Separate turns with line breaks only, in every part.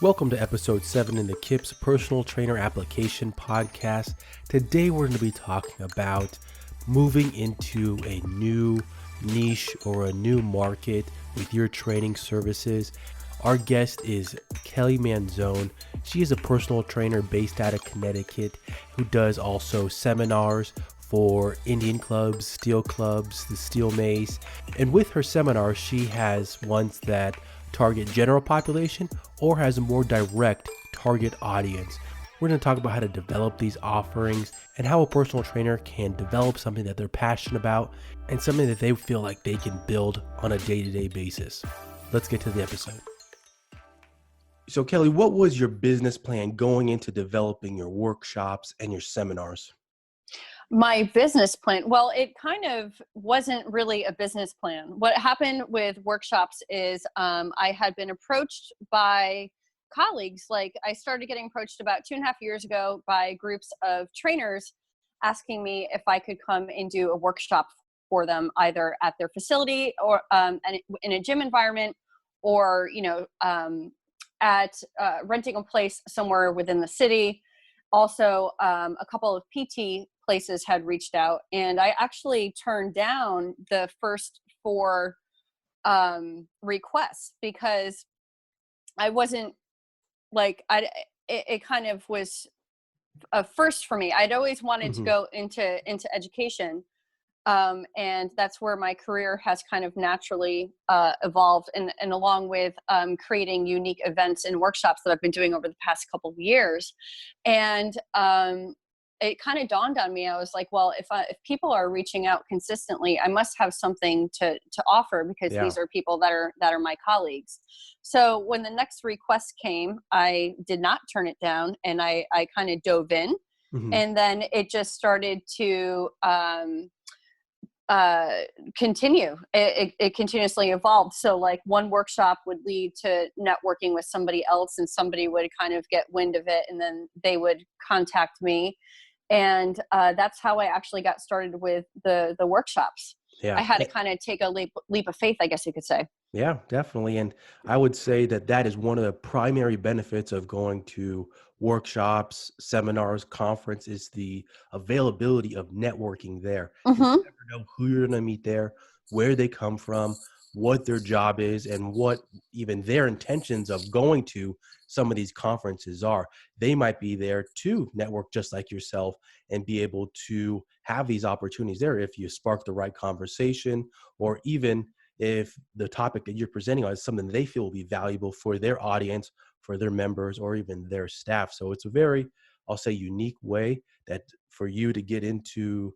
Welcome to episode 7 in the KIPS Personal Trainer Application Podcast. Today we're going to be talking about moving into a new niche or a new market with your training services. Our guest is Kelly Manzone. She is a personal trainer based out of Connecticut who does also seminars for Indian clubs, steel clubs, the steel mace. And with her seminars, she has ones that target general population or has a more direct target audience. We're going to talk about how to develop these offerings and how a personal trainer can develop something that they're passionate about and something that they feel like they can build on a day-to-day basis. Let's get to the episode. So Kelly, what was your business plan going into developing your workshops and your seminars?
My business plan, well, it kind of wasn't really a business plan. What happened with workshops is I had been approached by colleagues. Like I started getting approached about 2.5 years ago by groups of trainers asking me if I could come and do a workshop for them, either at their facility or in a gym environment, or at renting a place somewhere within the city. Also, a couple of PT places had reached out, and I actually turned down the first 4 requests because I wasn't like, it kind of was a first for me. I'd always wanted to go into education. And that's where my career has kind of naturally evolved, and along with creating unique events and workshops that I've been doing over the past couple of years. And it kind of dawned on me. I was like, well, if people are reaching out consistently, I must have something to offer, because these are people that are my colleagues. So when the next request came, I did not turn it down, and I kind of dove in. And then it just started to continue. It continuously evolved. So like one workshop would lead to networking with somebody else, and somebody would kind of get wind of it, and then they would contact me. And that's how I actually got started with the workshops. I had to kind of take a leap of faith, I guess you could say.
Yeah, definitely. And I would say that is one of the primary benefits of going to workshops, seminars, conference, is the availability of networking there. You never know who you're going to meet there, where they come from, what their job is, and what even their intentions of going to some of these conferences are. They might be there to network just like yourself and be able to have these opportunities there if you spark the right conversation, or even if the topic that you're presenting on is something they feel will be valuable for their audience, for their members, or even their staff. So it's a very, I'll say, unique way that for you to get into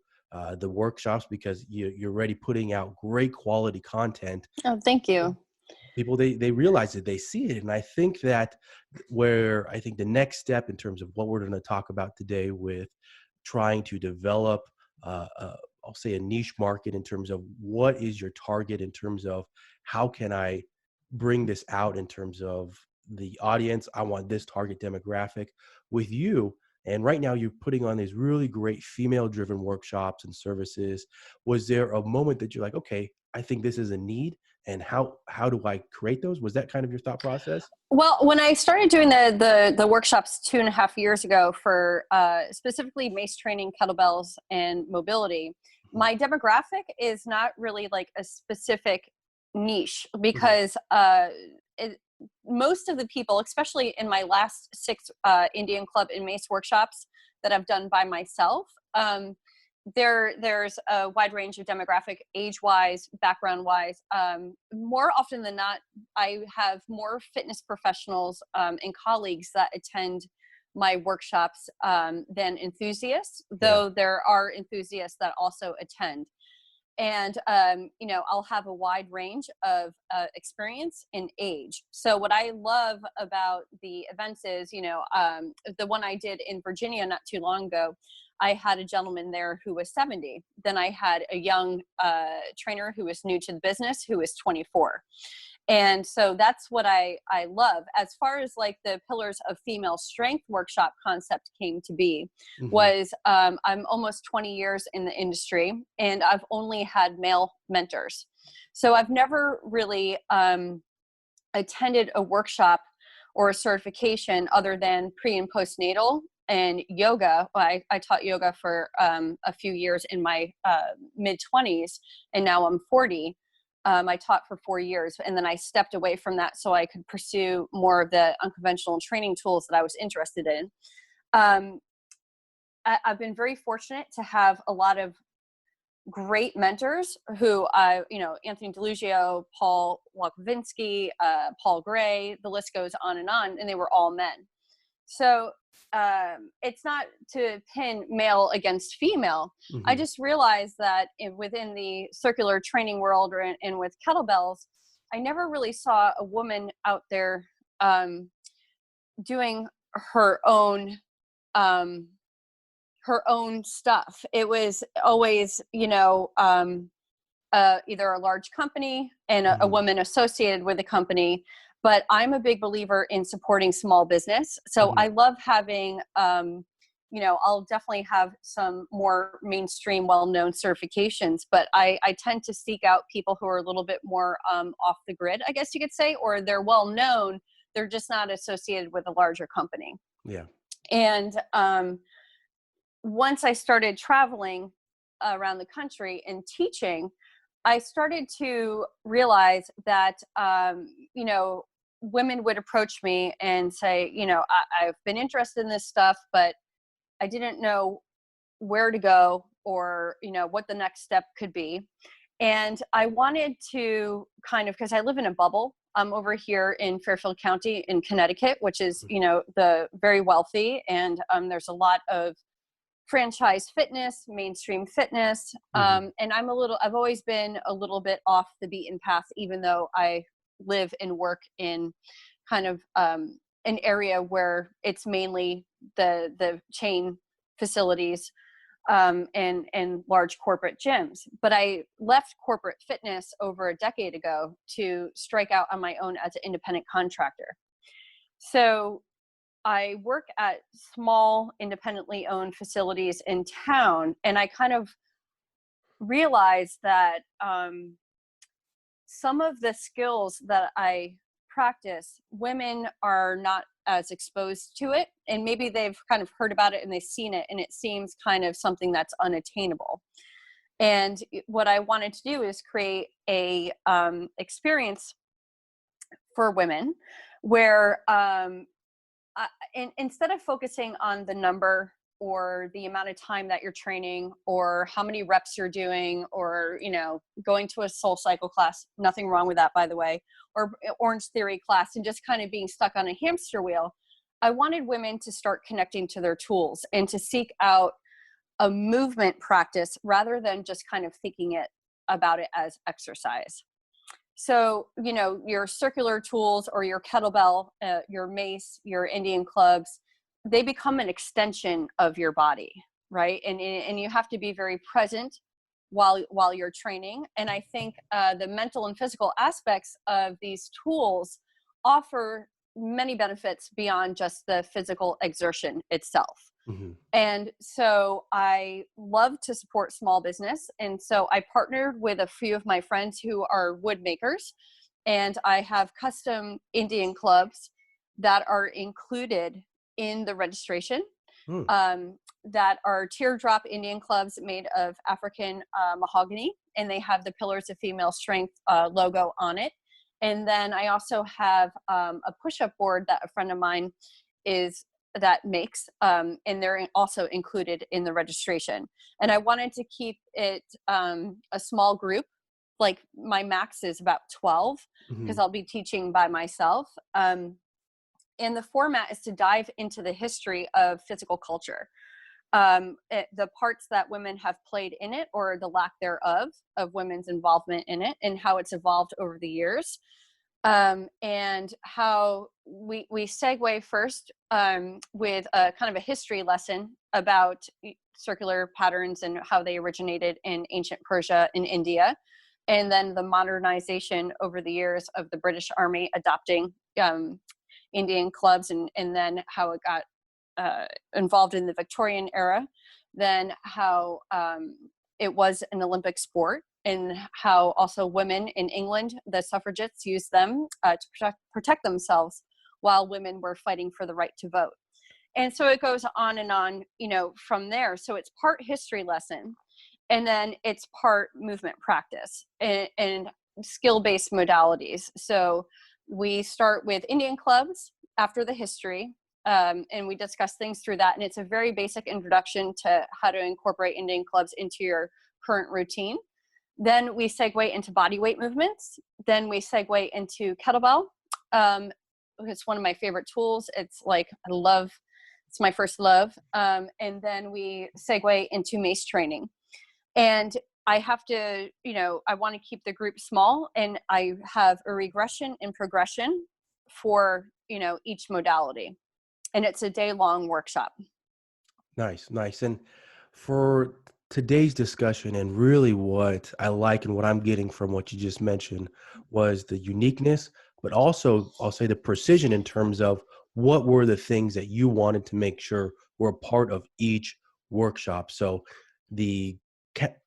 the workshops, because you're already putting out great quality content.
Oh, thank you.
People, they realize it, they see it. And I think that where I think the next step in terms of what we're going to talk about today with trying to develop I'll say a niche market in terms of what is your target, in terms of how can I bring this out in terms of the audience. I want this target demographic with you. And right now you're putting on these really great female driven workshops and services. Was there a moment that you're like, okay, I think this is a need, and how do I create those? Was that kind of your thought process?
Well, when I started doing the workshops 2.5 years ago for specifically mace training, kettlebells, and mobility, my demographic is not really like a specific niche, because most of the people, especially in my last 6 Indian club and mace workshops that I've done by myself, there's a wide range of demographic, age-wise, background-wise. More often than not, I have more fitness professionals and colleagues that attend my workshops than enthusiasts, though there are enthusiasts that also attend. And, I'll have a wide range of experience and age. So what I love about the events is, the one I did in Virginia not too long ago, I had a gentleman there who was 70. Then I had a young trainer who was new to the business who was 24. And so that's what I love. As far as like the pillars of female strength workshop concept came to be, was I'm almost 20 years in the industry, and I've only had male mentors. So I've never really attended a workshop or a certification other than pre and postnatal and yoga. I taught yoga for a few years in my mid 20s, and now I'm 40. I taught for 4 years, and then I stepped away from that so I could pursue more of the unconventional training tools that I was interested in. I've been very fortunate to have a lot of great mentors who Anthony DeLugio, Paul Walkowinsky, Paul Gray, the list goes on, and they were all men. So it's not to pin male against female.
Mm-hmm.
I just realized that within the circular training world and with kettlebells, I never really saw a woman out there doing her own stuff. It was always, either a large company and a woman associated with the company. But I'm a big believer in supporting small business. So I love having, I'll definitely have some more mainstream, well-known certifications, but I tend to seek out people who are a little bit more off the grid, I guess you could say, or they're well-known. They're just not associated with a larger company.
Yeah.
And once I started traveling around the country and teaching, I started to realize that, women would approach me and say, I've been interested in this stuff, but I didn't know where to go or, what the next step could be. And I wanted to because I live in a bubble. I'm over here in Fairfield County in Connecticut, which is, the very wealthy. And there's a lot of franchise fitness, mainstream fitness. And I've always been a little bit off the beaten path, even though I live and work in kind of an area where it's mainly the chain facilities and large corporate gyms. But I left corporate fitness over a decade ago to strike out on my own as an independent contractor. So I work at small, independently owned facilities in town, and I kind of realized that some of the skills that I practice, women are not as exposed to it, and maybe they've kind of heard about it and they've seen it, and it seems kind of something that's unattainable. And what I wanted to do is create a experience for women where instead of focusing on the number or the amount of time that you're training or how many reps you're doing or, going to a Soul Cycle class, nothing wrong with that, by the way, or Orange Theory class, and just kind of being stuck on a hamster wheel, I wanted women to start connecting to their tools and to seek out a movement practice rather than just kind of thinking about it as exercise. So, your circular tools or your kettlebell, your mace, your Indian clubs, they become an extension of your body, right? And you have to be very present while you're training. And I think the mental and physical aspects of these tools offer many benefits beyond just the physical exertion itself. Mm-hmm. And so I love to support small business. And so I partnered with a few of my friends who are wood makers, and I have custom Indian clubs that are included in the registration. That are teardrop Indian clubs made of African mahogany, and they have the Pillars of Female Strength logo on it. And then I also have a push-up board that a friend of mine makes, and they're also included in the registration. And I wanted to keep it a small group, like my max is about 12, because I'll be teaching by myself. And the format is to dive into the history of physical culture, the parts that women have played in it or the lack thereof of women's involvement in it, and how it's evolved over the years. And how we segue first with a kind of a history lesson about circular patterns and how they originated in ancient Persia and India, and then the modernization over the years of the British Army adopting Indian clubs, and then how it got involved in the Victorian era, then how it was an Olympic sport, and how also women in England, the suffragettes, used them to protect themselves while women were fighting for the right to vote. And so it goes on and on, from there. So it's part history lesson, and then it's part movement practice and skill-based modalities. So we start with Indian clubs after the history, and we discuss things through that. And it's a very basic introduction to how to incorporate Indian clubs into your current routine. Then we segue into body weight movements. Then we segue into kettlebell. It's one of my favorite tools. It's my first love. And then we segue into mace training. And I have to, I want to keep the group small, and I have a regression and progression for, each modality. And it's a day-long workshop.
Nice, nice. And for today's discussion, and really what I like and what I'm getting from what you just mentioned was the uniqueness, but also I'll say the precision in terms of what were the things that you wanted to make sure were a part of each workshop. So the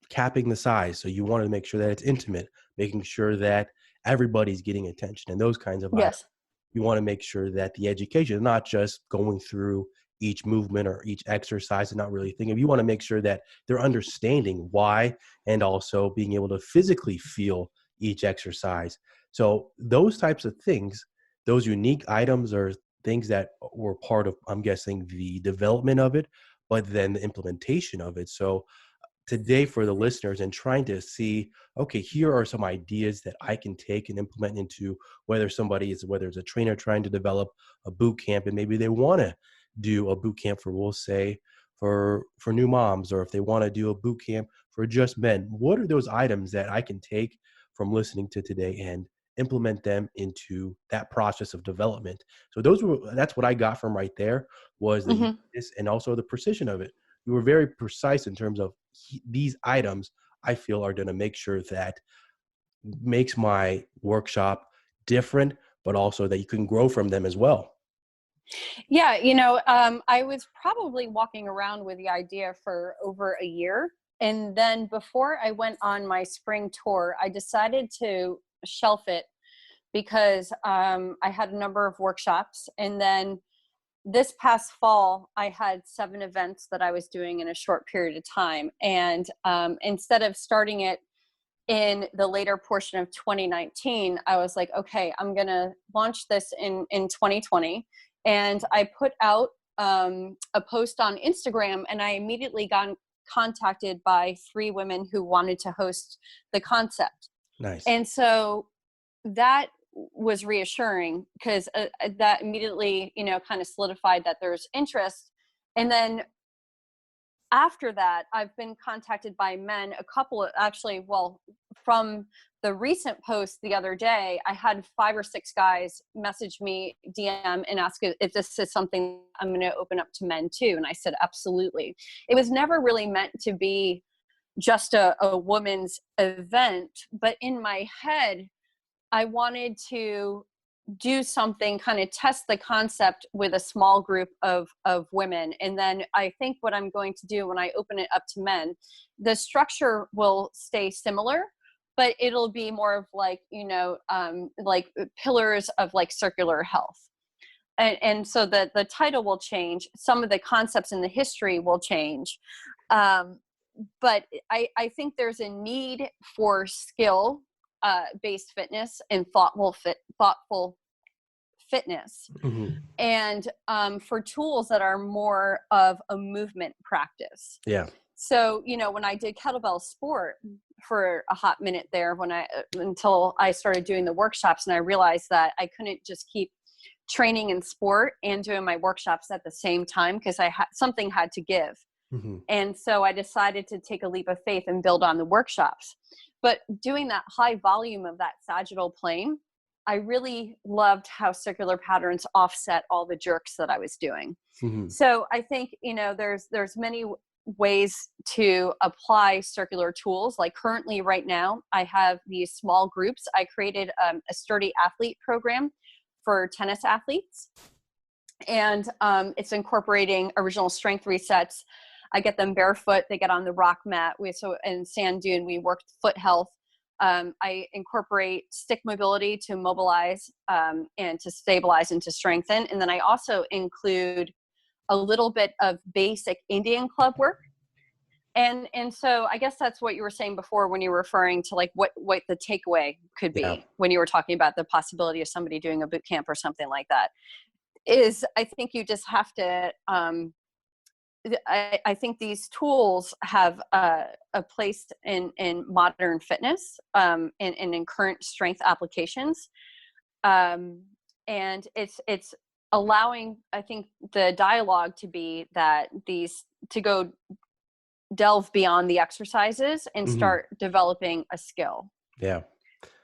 capping the size. So you wanted to make sure that it's intimate, making sure that everybody's getting attention and those kinds of items.
Yes.
You want to make sure that the education is not just going through each movement or each exercise and not really thinking. You want to make sure that they're understanding why, and also being able to physically feel each exercise. So those types of things, those unique items are things that were part of, I'm guessing, the development of it, but then the implementation of it. So today for the listeners and trying to see, okay, here are some ideas that I can take and implement into whether it's a trainer trying to develop a boot camp, and maybe they want to do a boot camp for, we'll say, for new moms, or if they want to do a boot camp for just men. What are those items that I can take from listening to today and implement them into that process of development? So that's what I got from right there, was the uniqueness and also the precision of it. You were very precise in terms of these items I feel are going to make sure that makes my workshop different, but also that you can grow from them as well.
Yeah, I was probably walking around with the idea for over a year. And then before I went on my spring tour, I decided to shelf it because I had a number of workshops. And then this past fall, I had 7 events that I was doing in a short period of time. And instead of starting it in the later portion of 2019, I was like, okay, I'm going to launch this in 2020. And I put out a post on Instagram, and I immediately got contacted by 3 women who wanted to host the concept.
Nice.
And so that was reassuring, because that immediately, kind of solidified that there's interest. And then after that, I've been contacted by men, from the recent post the other day, I had 5 or 6 guys message me, DM, and ask if this is something I'm going to open up to men too. And I said, absolutely. It was never really meant to be just a woman's event, but in my head, I wanted to do something, kind of test the concept with a small group of women. And then I think what I'm going to do when I open it up to men, the structure will stay similar, but it'll be more of like pillars of like circular health. And so the title will change. Some of the concepts in the history will change. But I think there's a need for skill based fitness and thoughtful fitness, and for tools that are more of a movement practice.
Yeah.
So, when I did kettlebell sport for a hot minute there, until I started doing the workshops, and I realized that I couldn't just keep training in sport and doing my workshops at the same time, because something had to give. And so I decided to take a leap of faith and build on the workshops. But doing that high volume of that sagittal plane, I really loved how circular patterns offset all the jerks that I was doing. So I think, there's many ways to apply circular tools. Like currently right now, I have these small groups. I created a sturdy athlete program for tennis athletes. And it's incorporating original strength resets. I get them barefoot. They get on the rock mat. In sand dune, we worked foot health. I incorporate stick mobility to mobilize and to stabilize and to strengthen. And then I also include a little bit of basic Indian club work. And so I guess that's what you were saying before when you were referring to like what the takeaway could
Yeah.
be when you were talking about the possibility of somebody doing a boot camp or something like that, is I think you just have to, I think these tools have a place in modern fitness and in current strength applications. And it's allowing, I think, the dialogue to be that these to go delve beyond the exercises and
Hmm.
start developing a skill
Yeah.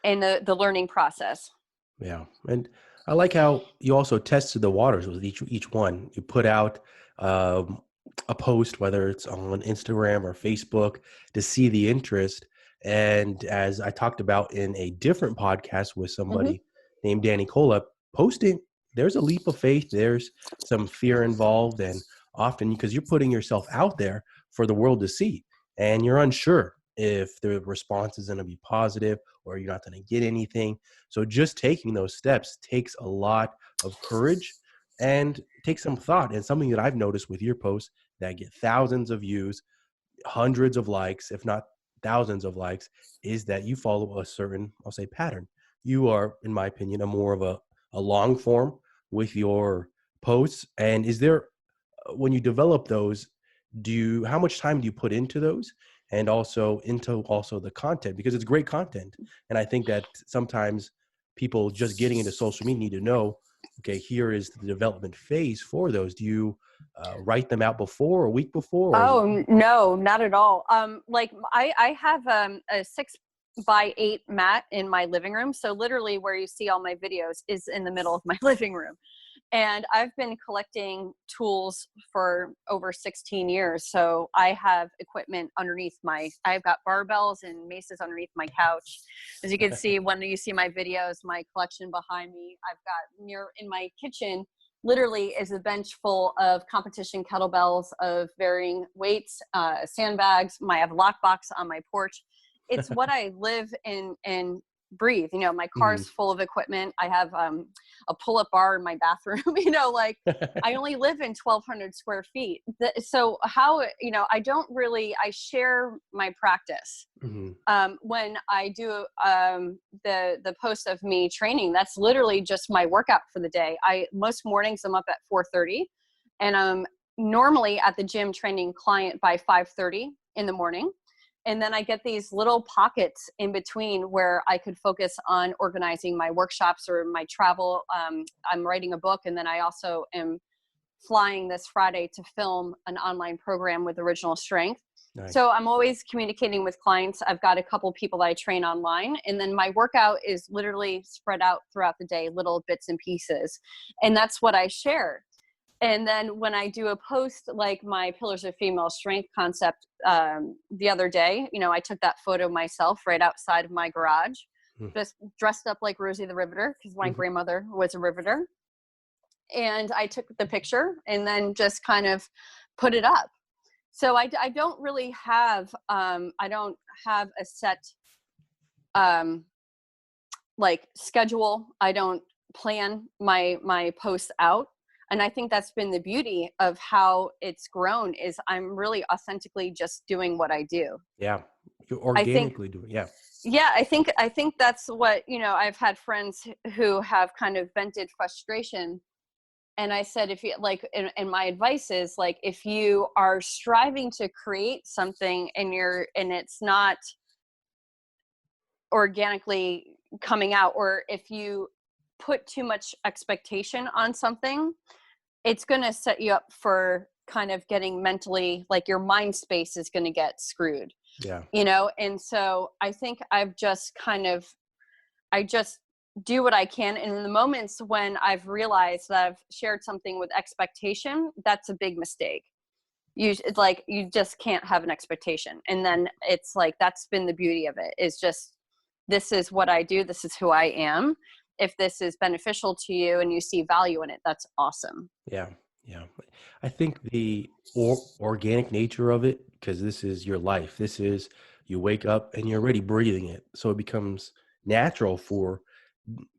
in the learning process.
Yeah. And I like how you also tested the waters with each one. You put out um, a post, whether it's on Instagram or Facebook, to see the interest. And as I talked about in a different podcast with
Hmm.
somebody named Danny Cola, posting, there's a leap of faith. There's some fear involved. And often because you're putting yourself out there for the world to see, and you're unsure if the response is going to be positive or you're not going to get anything. So just taking those steps takes a lot of courage and takes some thought. And something that I've noticed with your posts that get thousands of views, hundreds of likes, if not thousands of likes, is that you follow a certain, I'll say, pattern. You are, in my opinion, a more of a long form with your posts. And is there, when you develop those, how much time do you put into those and also into also the content, because it's great content. And I think that sometimes people just getting into social media need to know, okay, here is the development phase for those. Do you write them out before, a week before, or is it?
Oh no, not at all. Like I have a 6x8 mat in my living room. So literally where you see all my videos is in the middle of my living room. And I've been collecting tools for over 16 years. So I have equipment underneath I've got barbells and maces underneath my couch. As you can see, when you see my videos, my collection behind me, I've got in my kitchen, literally is a bench full of competition kettlebells of varying weights, sandbags. I have a lockbox on my porch. It's what I live in and breathe. You know, my
Mhm.
car's full of equipment. I have a pull-up bar in my bathroom. You know, like I only live in 1,200 square feet. So how, I don't really, I share my practice.
Mhm.
When I do the post of me training, that's literally just my workout for the day. Most mornings I'm up at 4:30, and I'm normally at the gym training client by 5:30 in the morning. And then I get these little pockets in between where I could focus on organizing my workshops or my travel. I'm writing a book, and then I also am flying this Friday to film an online program with Original Strength.
Nice.
So I'm always communicating with clients. I've got a couple people that I train online, and then my workout is literally spread out throughout the day, little bits and pieces. And that's what I share. And then when I do a post like my Pillars of Female Strength concept the other day, I took that photo myself right outside of my garage, just dressed up like Rosie the Riveter because my
Mhm.
grandmother was a riveter. And I took the picture and then just kind of put it up. So I don't really have, I don't have a set um, like schedule. I don't plan my posts out. And I think that's been the beauty of how it's grown is I'm really authentically just doing what I do.
Yeah. You
I think,
organically do it. Yeah.
yeah, I think that's what, I've had friends who have kind of vented frustration. And I said, if you like, and my advice is like, if you are striving to create something and it's not organically coming out, or if you put too much expectation on something, it's going to set you up for kind of getting mentally, like your mind space is going to get screwed,
Yeah.
and so I think I just do what I can. And in the moments when I've realized that I've shared something with expectation, that's a big mistake. It's like, you just can't have an expectation. And then it's like, that's been the beauty of it, is just, this is what I do. This is who I am. If this is beneficial to you and you see value in it, that's awesome.
Yeah. Yeah. I think the organic nature of it because this is your life. This is, you wake up and you're already breathing it. So it becomes natural for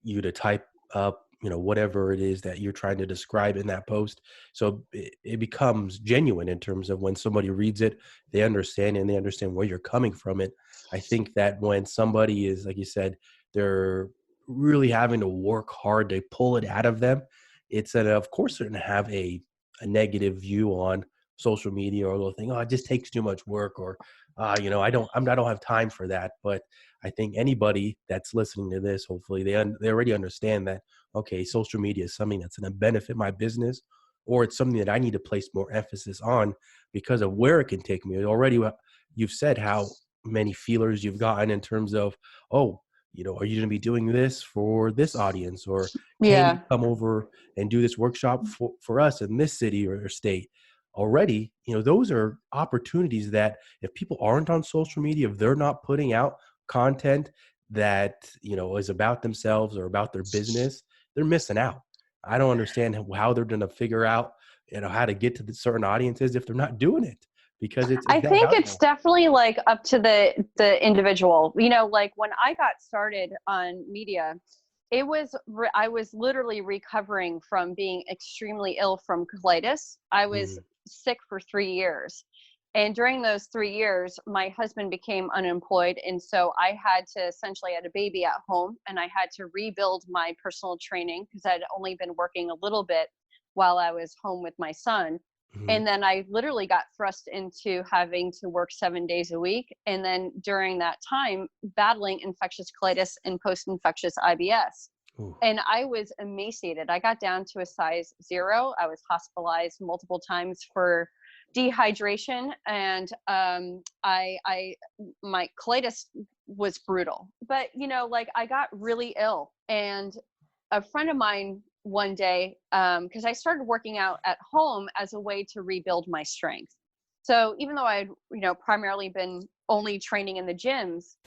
you to type up, whatever it is that you're trying to describe in that post. So it becomes genuine in terms of when somebody reads it, they understand, and they understand where you're coming from it. I think that when somebody is, like you said, they're really having to work hard to pull it out of them, it's that, of course, they're going to have a negative view on social media, or they'll think, oh, it just takes too much work, or, I don't have time for that. But I think anybody that's listening to this, hopefully they already understand that, okay, social media is something that's going to benefit my business, or it's something that I need to place more emphasis on because of where it can take me. Already, you've said how many feelers you've gotten in terms of, oh, are you going to be doing this for this audience? Or can you
Yeah.
come over and do this workshop for us in this city or state? Already, those are opportunities that if people aren't on social media, if they're not putting out content that, is about themselves or about their business, they're missing out. I don't understand how they're going to figure out, how to get to the certain audiences if they're not doing it, because it's
I
that
think it's
valuable.
definitely like up to the individual. Like when I got started on media, I was literally recovering from being extremely ill from colitis. I was
Mm,
sick for 3 years. And during those 3 years, my husband became unemployed. And so I had to essentially had a baby at home, and I had to rebuild my personal training because I'd only been working a little bit while I was home with my son.
mhm.
And then I literally got thrust into having to work 7 days a week. And then during that time, battling infectious colitis and post-infectious IBS.
Ooh.
And I was emaciated. I got down to a size 0. I was hospitalized multiple times for dehydration, and my colitis was brutal. But like I got really ill, and a friend of mine one day, because I started working out at home as a way to rebuild my strength. So even though I'd primarily been only training in the gyms,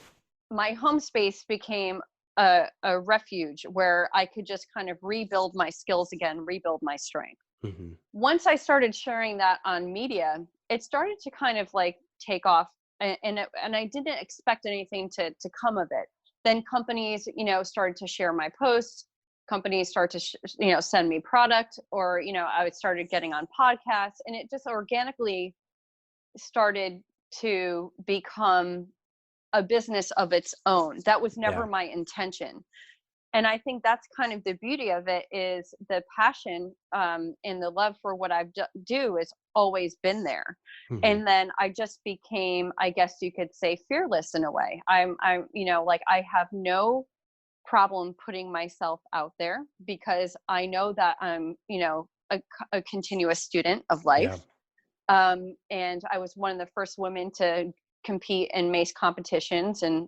my home space became a refuge where I could just kind of rebuild my skills again, rebuild my strength.
Mhm.
Once I started sharing that on media, it started to kind of like take off, and I didn't expect anything to come of it. Then companies, started to share my posts. Companies start to, send me product, or, I started getting on podcasts, and it just organically started to become a business of its own. That was never
Yeah.
my intention. And I think that's kind of the beauty of it, is the passion, and the love for what do has always been there.
Mhm.
And then I just became, I guess you could say, fearless in a way. I'm like I have no problem putting myself out there, because I know that I'm a continuous student of
Yeah.
life. And I was one of the first women to compete in mace competitions. And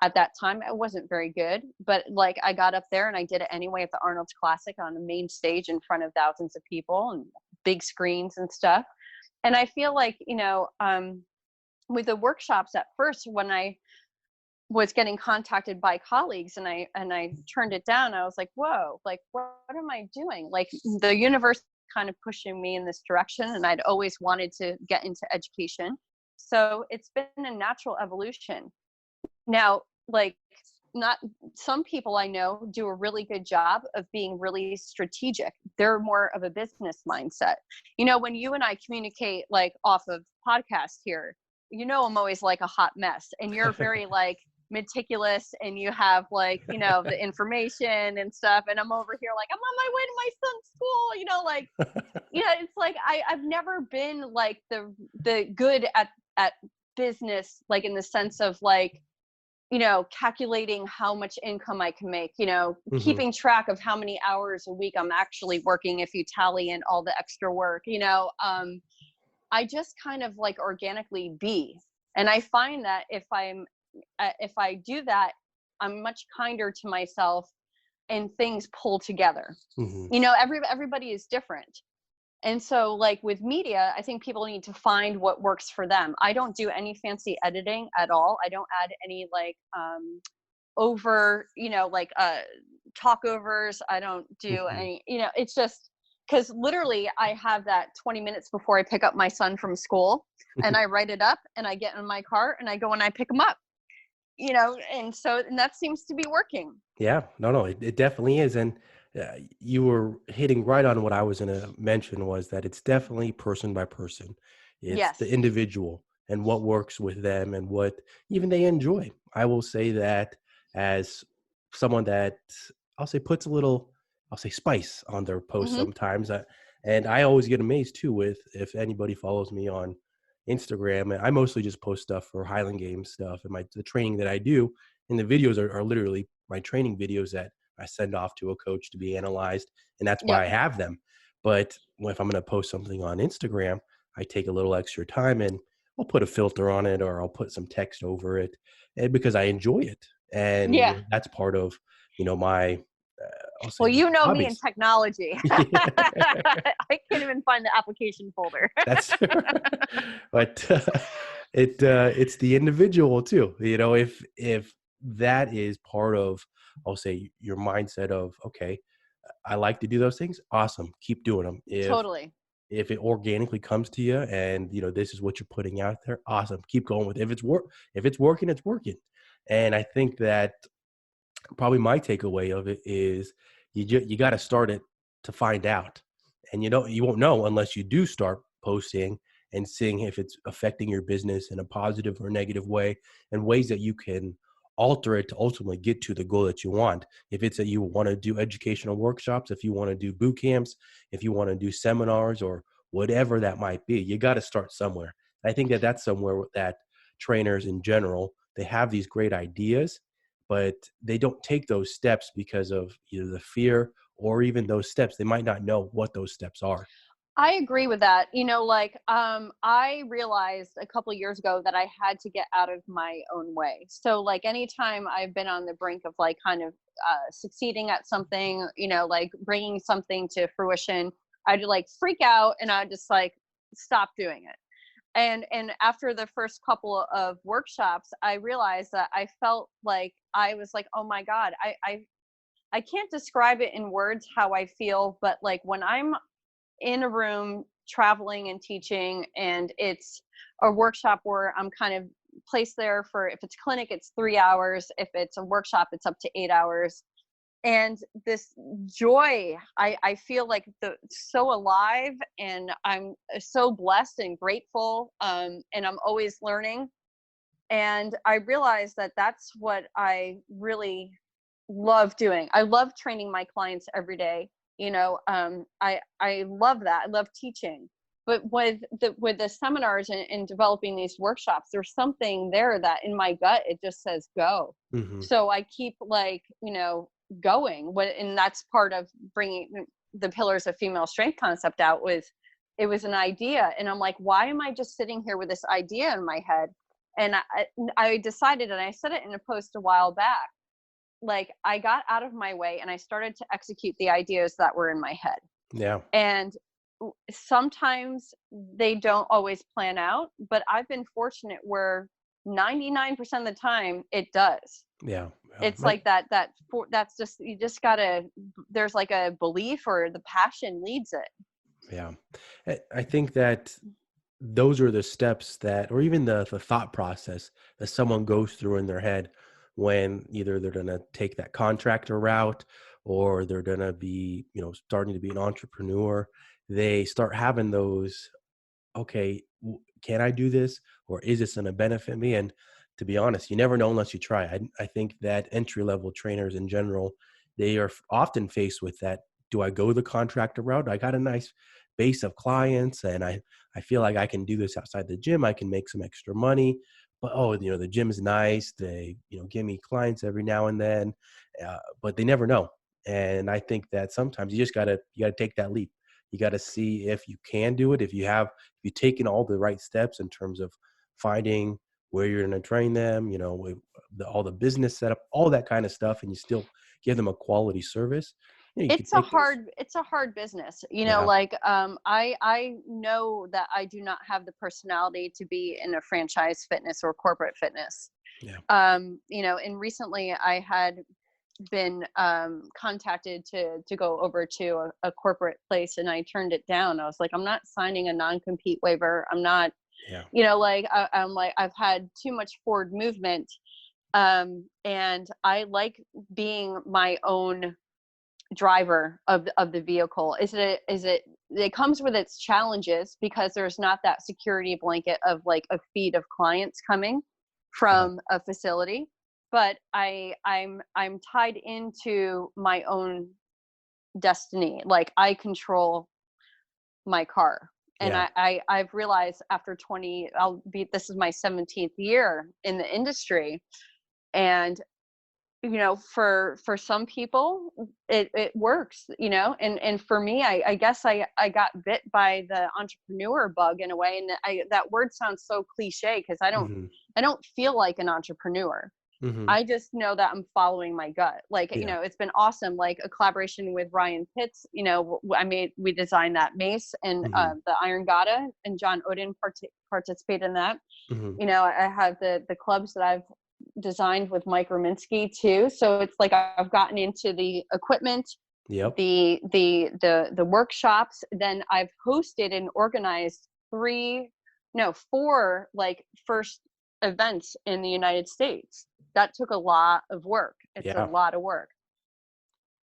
at that time, I wasn't very good, but like I got up there and I did it anyway at the Arnold's Classic on the main stage in front of thousands of people and big screens and stuff. And I feel like, with the workshops at first, when I was getting contacted by colleagues and I turned it down, I was like, whoa, like what am I doing? Like the universe kind of pushing me in this direction, and I'd always wanted to get into education. So it's been a natural evolution. Now, like, not some people I know do a really good job of being really strategic. They're more of a business mindset. When you and I communicate like off of podcast here, I'm always like a hot mess, and you're very like meticulous, and you have like, the information and stuff. And I'm over here like, I'm on my way to my son's school, like, it's like I've never been like the good at business, like in the sense of like, calculating how much income I can make,
Mhm.
keeping track of how many hours a week I'm actually working if you tally in all the extra work, I just kind of like organically be. And I find that if I do that, I'm much kinder to myself, and things pull together.
Mhm.
Everybody is different. And so, like with media, I think people need to find what works for them. I don't do any fancy editing at all. I don't add any like over, like talkovers. I don't do
Mhm.
any, it's just because literally I have that 20 minutes before I pick up my son from school, and I write it up and I get in my car and I go and I pick him up, and that seems to be working.
Yeah, no, it definitely is. And you were hitting right on what I was going to mention was that it's definitely person by person. It's the
Yes.
individual and what works with them and what even they enjoy. I will say that as someone that I'll say puts a little, I'll say spice on their posts
Hmm.
sometimes. And I always get amazed too with if anybody follows me on Instagram. And I mostly just post stuff for Highland Games stuff and the training that I do. And the videos are literally my training videos that I send off to a coach to be analyzed. And that's why
Yep.
I have them. But if I'm going to post something on Instagram, I take a little extra time and I'll put a filter on it or I'll put some text over it and because I enjoy it. And
Yeah.
that's part of, my, I'll say
Well, you know me in
hobbies.
technology. I can't even find the application folder.
That's but it's the individual too. If that is part of, I'll say your mindset of okay, I like to do those things. Awesome, keep doing them.
Totally.
If it organically comes to you, and this is what you're putting out there, awesome, keep going with it. If it's working, it's working. And I think that probably my takeaway of it is you got to start it to find out, and you won't know unless you do start posting and seeing if it's affecting your business in a positive or negative way and ways that you can alter it to ultimately get to the goal that you want. If it's that you want to do educational workshops, if you want to do boot camps, if you want to do seminars or whatever that might be, you got to start somewhere. I think that that's somewhere that trainers in general, they have these great ideas, but they don't take those steps because of either the fear or even those steps. They might not know what those steps are.
I agree with that. I realized a couple years ago that I had to get out of my own way. So like anytime I've been on the brink of like kind of succeeding at something, like bringing something to fruition, I'd like freak out and I'd just like stop doing it. And after the first couple of workshops, I realized that I felt like I was like, oh my God, I can't describe it in words how I feel, but like when I'm in a room traveling and teaching and it's a workshop where I'm kind of placed there for, if it's clinic it's 3 hours, if it's a workshop it's up to 8 hours, and this joy, I feel like so alive, and I'm so blessed and grateful, and I'm always learning, and I realized that that's what I really love doing. I love training my clients every day. I love that. I love teaching. But with the seminars and developing these workshops, there's something there that in my gut it just says go.
Hmm.
So I keep like going. And that's part of bringing the pillars of female strength concept out. It was an idea, and I'm like, why am I just sitting here with this idea in my head? And I decided, and I said it in a post a while back, like I got out of my way and I started to execute the ideas that were in my head.
Yeah.
And sometimes they don't always plan out, but I've been fortunate where 99% of the time it does.
Yeah.
It's like that's just, you just gotta, there's like a belief or the passion leads it.
Yeah. I think that those are the steps that, or even the thought process that someone goes through in their head when either they're going to take that contractor route or they're going to be, starting to be an entrepreneur. They start having those, okay, can I do this? Or is this going to benefit me? And to be honest, you never know unless you try. I think that entry level trainers in general, they are often faced with that. Do I go the contractor route? I got a nice base of clients and I feel like I can do this outside the gym. I can make some extra money, but the gym is nice. They, give me clients every now and then, but they never know. And I think that sometimes you gotta take that leap. You got to see if you can do it. If you've taken all the right steps in terms of finding where you're going to train them, with all the business setup, all that kind of stuff, and you still give them a quality service. You can take those.
It's a hard business,
Yeah.
like I know that I do not have the personality to be in a franchise fitness or corporate fitness.
Yeah.
And recently I had been contacted to go over to a corporate place, and I turned it down. I was like, I'm not signing a non-compete waiver. I'm not,
Yeah.
like, I'm like, I've had too much forward movement. And I like being my own driver of the vehicle. It comes with its challenges because there's not that security blanket of like a feed of clients coming
Uh-huh.
from a facility, but I'm tied into my own destiny. Like, I control my car. And
Yeah.
I've realized after 20, this is my 17th year in the industry. And for some people it works, and for me, I guess I got bit by the entrepreneur bug in a way. And that word sounds so cliche because
Hmm.
I don't feel like an entrepreneur.
Hmm.
I just know that I'm following my gut. Like,
Yeah.
it's been awesome, like a collaboration with Ryan Pitts. We designed that mace, and
Hmm.
the Iron Gata, and John Odin participated in that.
Hmm.
I have the clubs that I've designed with Mike Rominsky too. So it's like I've gotten into the equipment,
Yep.
the workshops. Then I've hosted and organized four like first events in the United States. That took a lot of work. It's a
Yeah.
lot of work.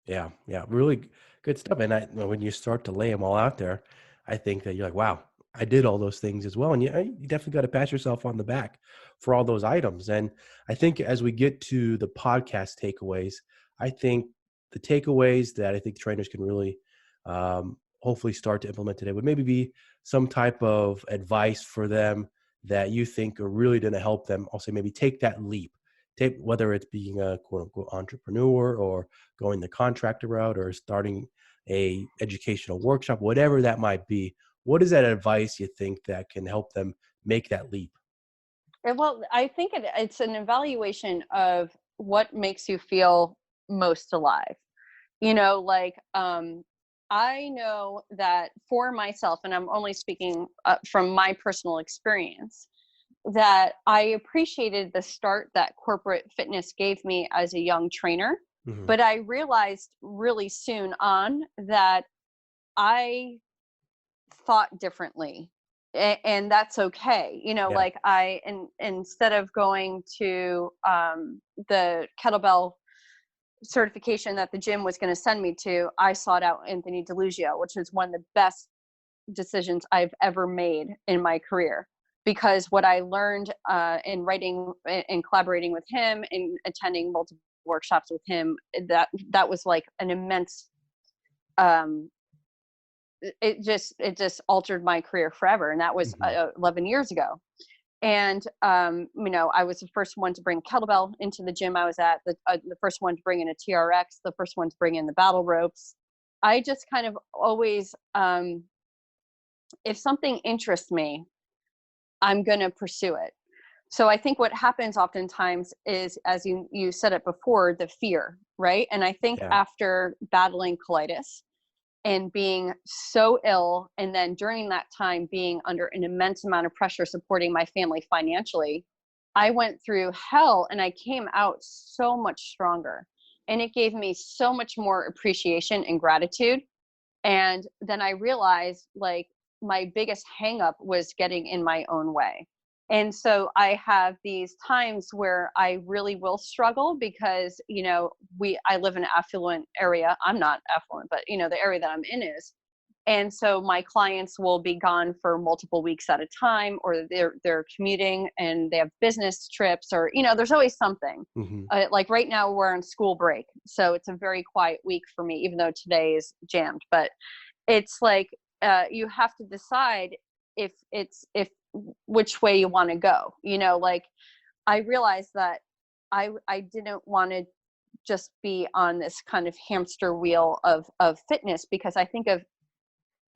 Yeah, yeah, really good stuff. And when you start to lay them all out there, I think that you're like, wow, I did all those things as well. And you definitely got to pat yourself on the back for all those items. And I think as we get to the podcast takeaways, I think the takeaways that I think trainers can really hopefully start to implement today would maybe be some type of advice for them that you think are really going to help them. I'll say maybe take that leap. Take, whether it's being a quote unquote entrepreneur or going the contractor route or starting a educational workshop, whatever that might be. What is that advice you think that can help them make that leap?
Well, I think it's an evaluation of what makes you feel most alive. Like, I know that for myself, and I'm only speaking from my personal experience, that I appreciated the start that corporate fitness gave me as a young trainer.
Hmm.
But I realized really soon on that I thought differently. And that's okay.
Yeah.
Like, instead of going to the kettlebell certification that the gym was going to send me to, I sought out Anthony DeLugio, which was one of the best decisions I've ever made in my career. Because what I learned in writing and collaborating with him and attending multiple workshops with him, that was like an immense. Um, it just altered my career forever, and that was
Hmm.
11 years ago. And I was the first one to bring kettlebell into the gym I was at, the first one to bring in a TRX, the first one to bring in the battle ropes. I just kind of always, if something interests me, I'm going to pursue it. So I think what happens oftentimes is, as you said it before, the fear, right? And I think
Yeah.
after battling colitis and being so ill, and then during that time being under an immense amount of pressure supporting my family financially, I went through hell and I came out so much stronger. And it gave me so much more appreciation and gratitude. And then I realized, like, my biggest hangup was getting in my own way. And so I have these times where I really will struggle because, I live in an affluent area. I'm not affluent, but the area that I'm in is. And so my clients will be gone for multiple weeks at a time, or they're commuting and they have business trips, or there's always something.
Hmm.
Like right now we're on school break, so it's a very quiet week for me, even though today is jammed. But it's like, you have to decide if which way you want to go. Like, I realized that I didn't want to just be on this kind of hamster wheel of fitness, because I think of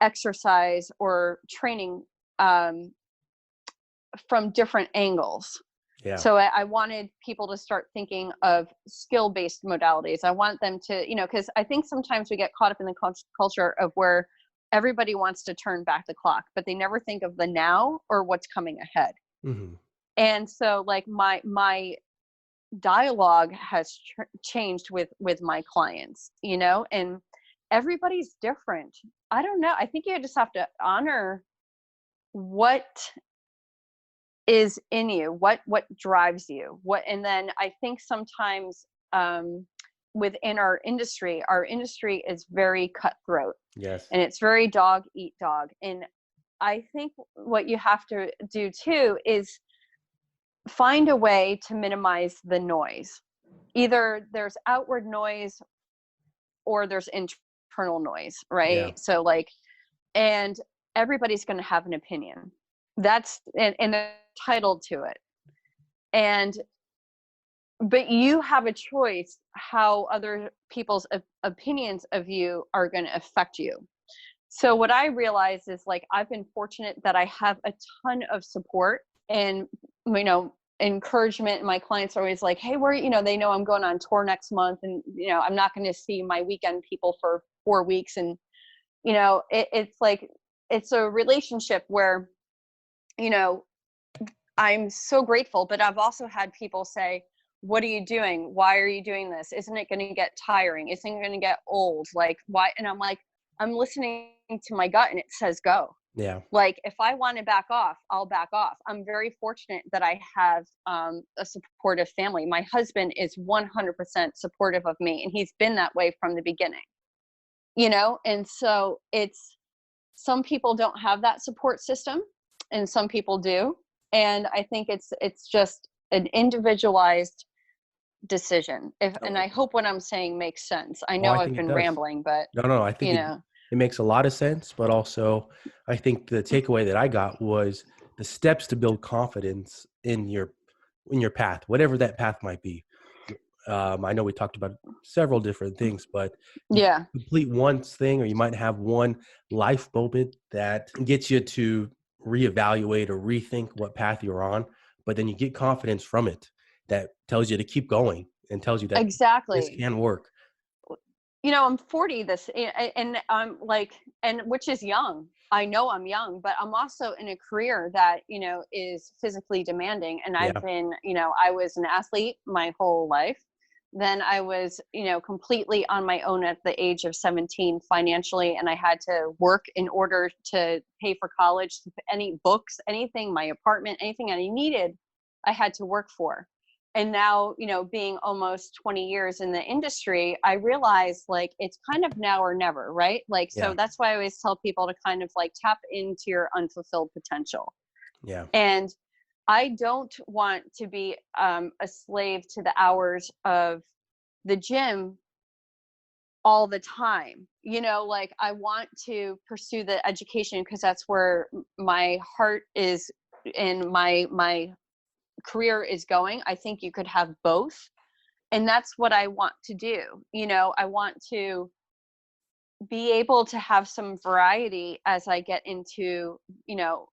exercise or training from different angles.
Yeah.
So I wanted people to start thinking of skill-based modalities. I want them to, because I think sometimes we get caught up in the culture of where everybody wants to turn back the clock, but they never think of the now or what's coming ahead.
Hmm.
And so, like, my dialogue has changed with my clients, and everybody's different. I don't know. I think you just have to honor what is in you, what drives you, and then I think sometimes within our industry is very cutthroat,
Yes.
and it's very dog eat dog. And I think what you have to do too is find a way to minimize the noise. Either there's outward noise or there's internal noise,
Yeah.
right? So like, and everybody's going to have an opinion. And they're entitled to it. And but you have a choice how other people's opinions of you are going to affect you. So what I realize is, like, I've been fortunate that I have a ton of support and, encouragement. My clients are always like, hey, they know I'm going on tour next month, and, I'm not going to see my weekend people for 4 weeks. And, it's like, it's a relationship where, I'm so grateful, but I've also had people say, what are you doing? Why are you doing this? Isn't it going to get tiring? Isn't it going to get old? Like, why? And I'm like, I'm listening to my gut, and it says go.
Yeah.
Like, if I want to back off, I'll back off. I'm very fortunate that I have a supportive family. My husband is 100% supportive of me, and he's been that way from the beginning, and so some people don't have that support system and some people do. And I think it's just an individualized decision. And I hope what I'm saying makes sense. I
Well,
know
I
I've
think it
been
does.
rambling, but
No, I think it makes a lot of sense, but also I think the takeaway that I got was the steps to build confidence in your path, whatever that path might be. I know we talked about several different things, but you
yeah,
complete one thing, or you might have one life moment that gets you to reevaluate or rethink what path you're on, but then you get confidence from it that tells you to keep going and tells you that this
exactly.
can work.
I'm 40 and I'm like, and which is young. I know I'm young, but I'm also in a career that, is physically demanding. And I've
Yeah.
been, I was an athlete my whole life. Then I was, completely on my own at the age of 17 financially. And I had to work in order to pay for college, any books, anything, my apartment, anything I needed, I had to work for. And now, being almost 20 years in the industry, I realize, like, it's kind of now or never, right? Like, so
Yeah.
that's why I always tell people to kind of like tap into your unfulfilled potential.
Yeah.
And I don't want to be a slave to the hours of the gym all the time. Like, I want to pursue the education because that's where my heart is and my career is going. I think you could have both. And that's what I want to do. I want to be able to have some variety as I get into,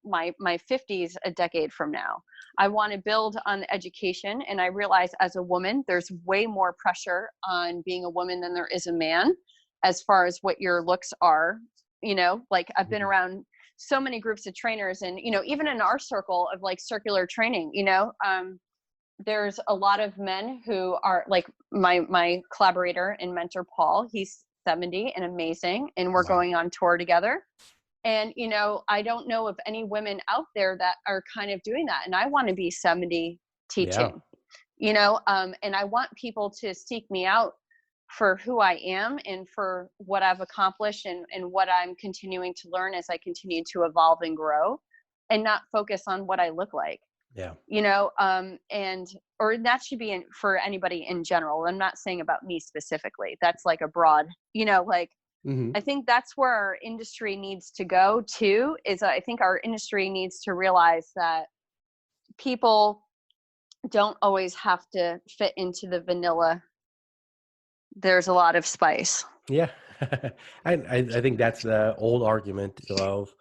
my 50s a decade from now. I want to build on the education. And I realize, as a woman, there's way more pressure on being a woman than there is a man, as far as what your looks are. Like, I've been
Mhm.
around so many groups of trainers, and, even in our circle of like circular training, there's a lot of men who are like my collaborator and mentor, Paul. He's 70 and amazing, and we're
Wow.
going on tour together. And, I don't know of any women out there that are kind of doing that. And I want to be 70
Yeah.
teaching, and I want people to seek me out for who I am and for what I've accomplished, and what I'm continuing to learn as I continue to evolve and grow, and not focus on what I look like.
Yeah.
And or that should be for anybody in general. I'm not saying about me specifically. That's like a broad, like,
Hmm.
I think that's where our industry needs to go to. Is I think our industry needs to realize that people don't always have to fit into the vanilla. There's a lot of spice.
Yeah. I think that's the old argument of,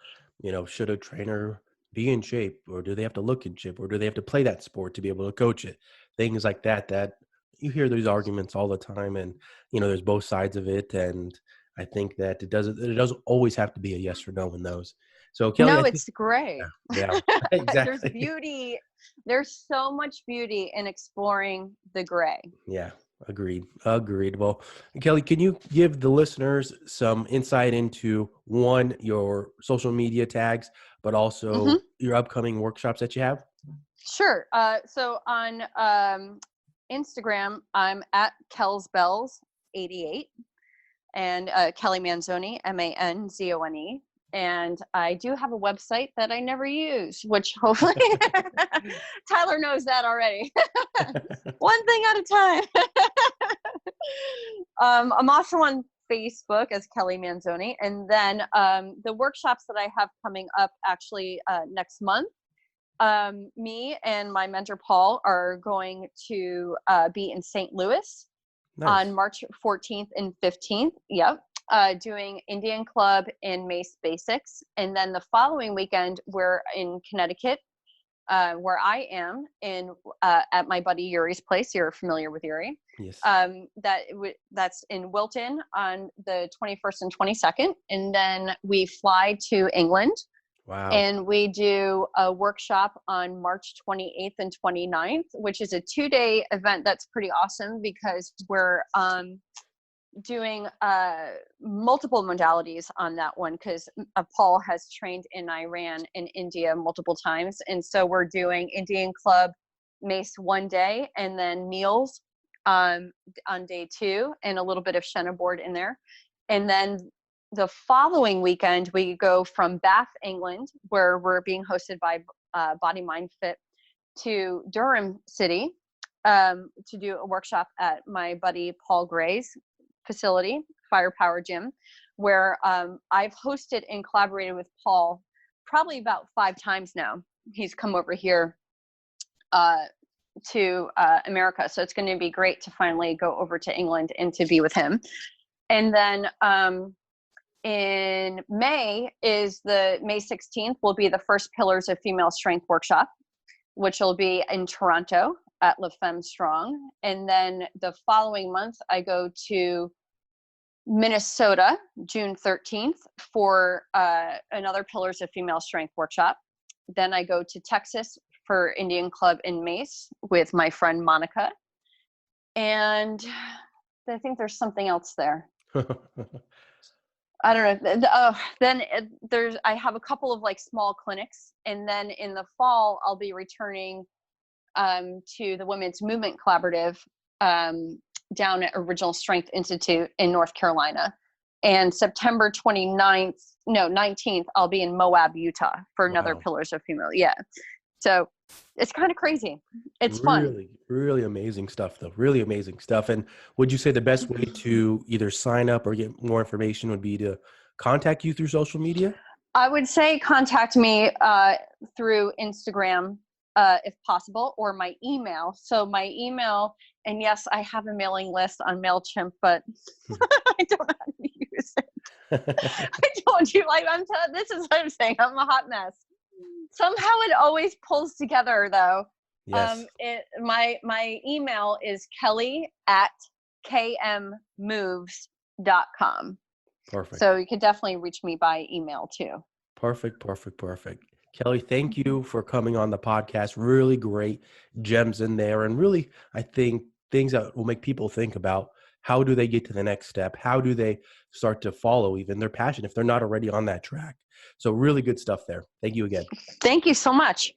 should a trainer be in shape, or do they have to look in shape, or do they have to play that sport to be able to coach it? Things like that you hear these arguments all the time, and, there's both sides of it. And I think that it doesn't always have to be a yes or no in those. So Kelly,
No,
I think,
it's gray.
yeah,
There's
exactly.
beauty. There's so much beauty in exploring the gray.
Yeah, agreed. Agreed. Well, Kelly, can you give the listeners some insight into one, your social media tags, but also
Hmm.
your upcoming workshops that you have?
Sure. So on Instagram, I'm at KelsBells88 and Kelly Manzone, Manzone. And I do have a website that I never use, which hopefully Tyler knows that already. One thing at a time. I'm also on Facebook as Kelly Manzone. And then the workshops that I have coming up actually next month, me and my mentor Paul are going to be in St. Louis on
Nice.
March 14th and 15th. Yep. Doing Indian Club and Mace Basics. And then the following weekend, we're in Connecticut, where I am at my buddy Yuri's place. You're familiar with Yuri.
Yes.
That's in Wilton on the 21st and 22nd. And then we fly to England.
Wow.
And we do a workshop on March 28th and 29th, which is a 2-day event that's pretty awesome because we're doing multiple modalities on that one because Paul has trained in Iran and India multiple times. And so we're doing Indian Club Mace one day and then meals on day 2 and a little bit of Shenna board in there. And then the following weekend, we go from Bath, England, where we're being hosted by Body Mind Fit, to Durham City to do a workshop at my buddy Paul Gray's facility, Firepower Gym, where I've hosted and collaborated with Paul probably about 5 times now. He's come over here to America. So it's going to be great to finally go over to England and to be with him. And then in May May 16th will be the first Pillars of Female Strength workshop, which will be in Toronto at La Femme Strong. And then the following month, I go to Minnesota, June 13th for another Pillars of Female Strength workshop. Then I go to Texas for Indian Club in Mace with my friend Monica. And I think there's something else there. I don't know. Then I have a couple of like small clinics, and then in the fall I'll be returning to the Women's Movement Collaborative down at Original Strength Institute in North Carolina. And September 19th, I'll be in Moab, Utah for another
Wow.
Pillars of Female. Yeah. So it's kind of crazy. It's fun.
Really, really amazing stuff, though. Really amazing stuff. And would you say the best way to either sign up or get more information would be to contact you through social media?
I would say contact me through Instagram if possible, or my email. So my email, and yes, I have a mailing list on MailChimp, but I don't know how to use it. I told you, this is what I'm saying. I'm a hot mess. Somehow it always pulls together, though.
Yes.
My email is kelly@kmmoves.com.
Perfect.
So you could definitely reach me by email too.
Perfect. Kelly, thank you for coming on the podcast. Really great gems in there. And really, I think things that will make people think about how do they get to the next step? How do they start to follow even their passion if they're not already on that track? So really good stuff there. Thank you again.
Thank you so much.